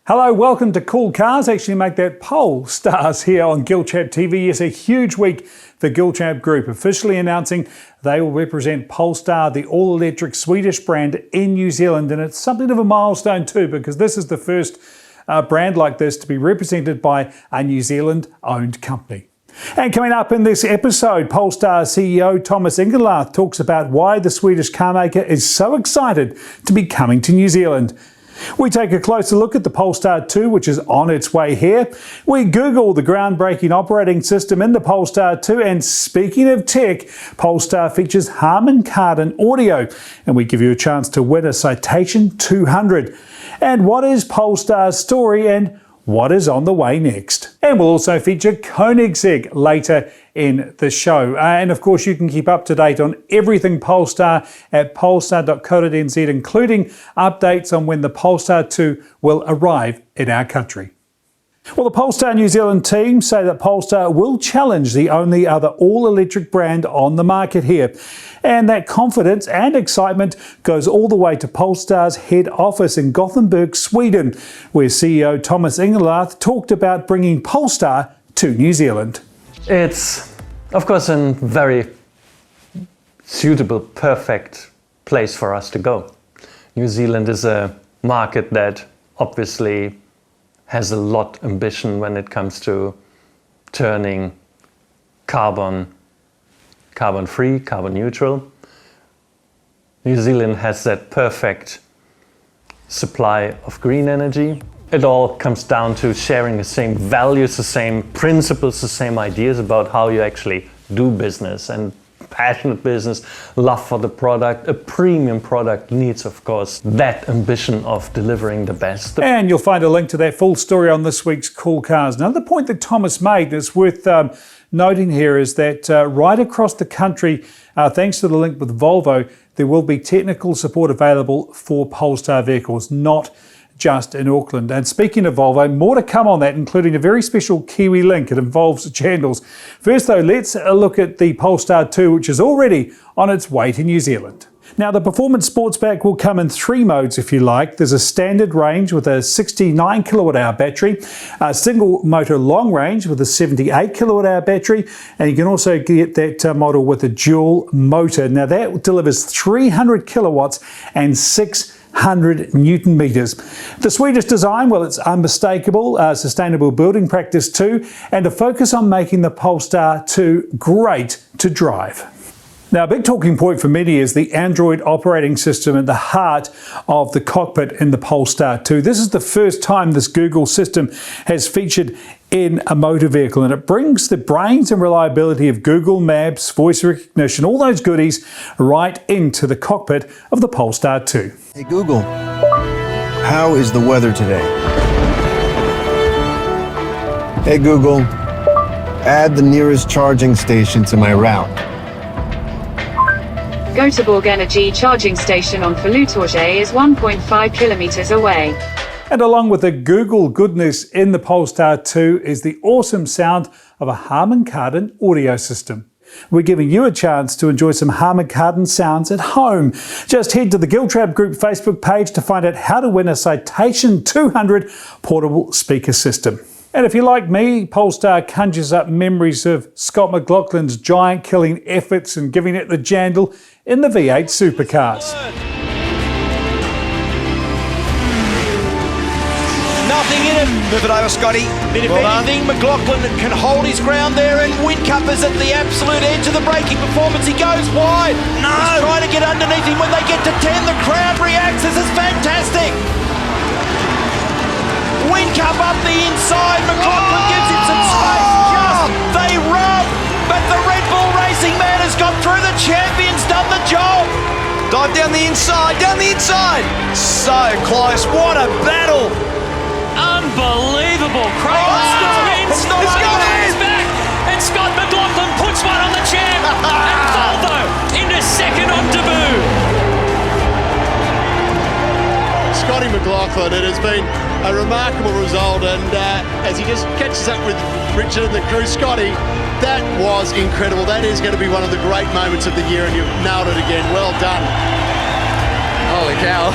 Hello, welcome to Cool Cars. Actually make that Polestars here on GiltrapTV. It's a huge week for Giltrap Group, officially announcing they will represent Polestar, the all-electric Swedish brand in New Zealand. And it's something of a milestone too, because this is the first brand like this to be represented by a New Zealand-owned company. And coming up in this episode, Polestar CEO Thomas Ingenlath talks about why the Swedish carmaker is so excited to be coming to New Zealand. We take a closer look at the Polestar 2, which is on its way here. We Google the groundbreaking operating system in the Polestar 2. And speaking of tech, Polestar features Harman Kardon audio. And we give you a chance to win a Citation 200. And what is Polestar's story and what is on the way next? And we'll also feature Koenigsegg later in the show. And of course, you can keep up to date on everything Polestar at polestar.co.nz, including updates on when the Polestar 2 will arrive in our country. Well, the Polestar New Zealand team say that Polestar will challenge the only other all-electric brand on the market here. And that confidence and excitement goes all the way to Polestar's head office in Gothenburg, Sweden, where CEO Thomas Ingenlath talked about bringing Polestar to New Zealand. It's, of course, a very suitable, perfect place for us to go. New Zealand is a market that obviously has a lot of ambition when it comes to turning carbon-free, carbon neutral. New Zealand has that perfect supply of green energy. It all comes down to sharing the same values, the same principles, the same ideas about how you actually do business. And passionate business, love for the product. A premium product needs, of course, that ambition of delivering the best. And you'll find a link to that full story on this week's Cool Cars. Another point that Thomas made that's worth noting here is that right across the country, thanks to the link with Volvo, there will be technical support available for Polestar vehicles, not just in Auckland. And speaking of Volvo, more to come on that, including a very special Kiwi link. It involves Chandles. First though, let's look at the Polestar 2, which is already on its way to New Zealand. Now, the Performance Sportsback will come in three modes if you like. There's a standard range with a 69 kilowatt-hour battery, a single motor long range with a 78 kilowatt-hour battery, and you can also get that model with a dual motor. Now, that delivers 300 kilowatts and 600 Newton meters. The Swedish design, well, it's unmistakable, sustainable building practice too, and a focus on making the Polestar 2 great to drive. Now, a big talking point for many is the Android operating system at the heart of the cockpit in the Polestar 2. This is the first time this Google system has featured in a motor vehicle, and it brings the brains and reliability of Google Maps, voice recognition, all those goodies right into the cockpit of the Polestar 2. Hey Google, how is the weather today? Hey Google, add the nearest charging station to my route. Göteborg Energy charging station on Flutorge is 1.5 kilometers away. And along with the Google goodness in the Polestar 2 is the awesome sound of a Harman Kardon audio system. We're giving you a chance to enjoy some Harman Kardon sounds at home. Just head to the Giltrap Group Facebook page to find out how to win a Citation 200 portable speaker system. And if you're like me, Polestar conjures up memories of Scott McLaughlin's giant-killing efforts and giving it the jandle in the V8 Supercars. Nothing in it. Move it over, Scotty. If anything, McLaughlin can hold his ground there, and Windcup is at the absolute edge of the braking performance. He goes wide. No! He's trying to get underneath him. When they get to 10, the crowd reacts. This is fantastic. Windcup up the inside. McLaughlin gives him some space. They run, but the Red Bull Racing man has got through. The champion's done the job. Dive down the inside, So close. What a battle. Unbelievable. Craig It's got in. back, and Scott McLaughlin puts one on the champ. And Volvo into second on debut. Scotty McLaughlin, it has been a remarkable result, and as he just catches up with Richard and the crew, Scotty, that was incredible. That is going to be one of the great moments of the year, and you've nailed it again. Well done. Holy cow.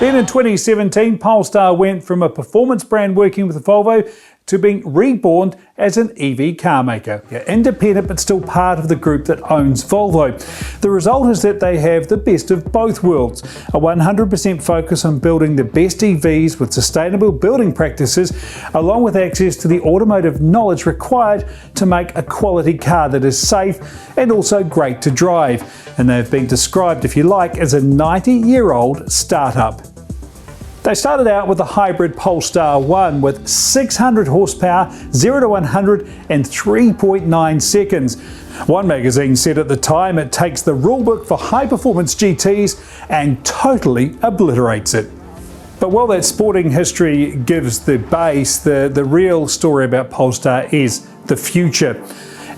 Then in 2017, Polestar went from a performance brand working with Volvo to being reborn as an EV car maker. Yeah, independent but still part of the group that owns Volvo. The result is that they have the best of both worlds. A 100% focus on building the best EVs with sustainable building practices, along with access to the automotive knowledge required to make a quality car that is safe and also great to drive. And they've been described, if you like, as a 90-year-old startup. They started out with a hybrid Polestar 1 with 600 horsepower, 0 to 100 in 3.9 seconds. One magazine said at the time it takes the rulebook for high-performance GTs and totally obliterates it. But while that sporting history gives the base, the real story about Polestar is the future.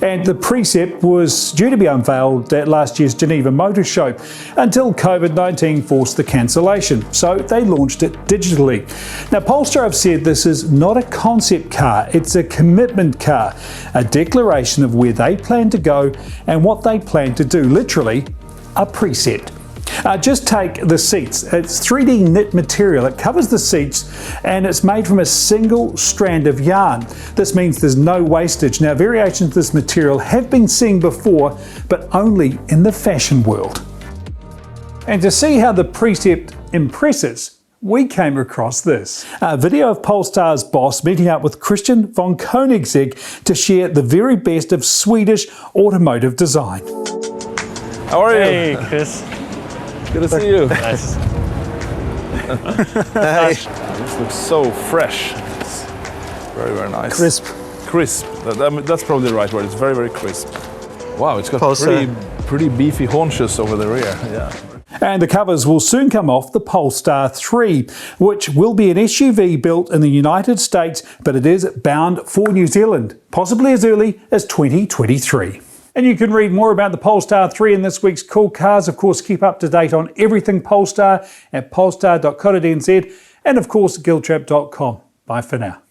And the Precept was due to be unveiled at last year's Geneva Motor Show until COVID-19 forced the cancellation, so they launched it digitally. Now, Polestar have said this is not a concept car, it's a commitment car, a declaration of where they plan to go and what they plan to do, literally a precept. Just take the seats. It's 3D knit material. It covers the seats and it's made from a single strand of yarn. This means there's no wastage. Now, variations of this material have been seen before, but only in the fashion world. And to see how the Precept impresses, we came across this. A video of Polestar's boss meeting up with Christian von Koenigsegg to share the very best of Swedish automotive design. How are you? Hey, Chris. Good to see you. Nice. Hey. This looks so fresh. It's very, very nice. Crisp. Crisp. That's probably the right word. It's very, very crisp. Wow, it's got Polestar. pretty beefy haunches over the rear. Yeah. And the covers will soon come off the Polestar 3, which will be an SUV built in the United States, but it is bound for New Zealand, possibly as early as 2023. And you can read more about the Polestar 3 in this week's Cool Cars. Of course, keep up to date on everything Polestar at polestar.co.nz and of course, GiltrapTV.com. Bye for now.